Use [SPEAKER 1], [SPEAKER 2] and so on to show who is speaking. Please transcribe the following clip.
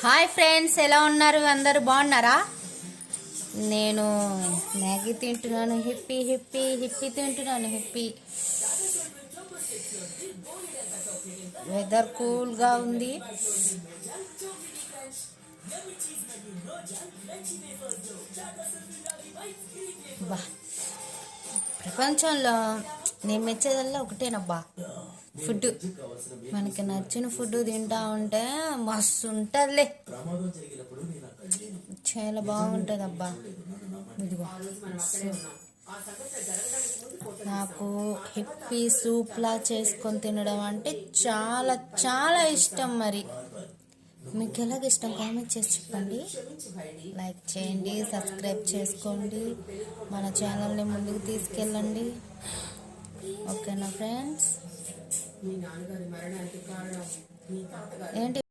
[SPEAKER 1] Hi friends, ఎలా ఉన్నారు? అందరూ బాగున్నారా? నేను మ్యాగీ తింటున్నాను. హిప్పీ హిప్పీ హిప్పీ తింటున్నాను. హిప్పీ వెదర్ కూల్గా ఉంది. బా, ప్రపంచంలో నేను మెచ్చేదల్లా ఒకటేనబ్బా, ఫుడ్. మనకి నచ్చిన ఫుడ్ తింటా ఉంటే మస్తు ఉంటుందిలే, చాలా బాగుంటుంది అబ్బా. ఇదిగో నాకు హిప్పీ సూప్లా చేసుకొని తినడం అంటే చాలా చాలా ఇష్టం. మరి మీకు ఎలాగ ఇష్టం కామెంట్ చేసి చెప్పండి. లైక్ చేయండి, సబ్స్క్రైబ్ చేసుకోండి, మన ఛానల్ని ముందుకు తీసుకెళ్ళండి. ఓకేనా ఫ్రెండ్స్? ఏంటి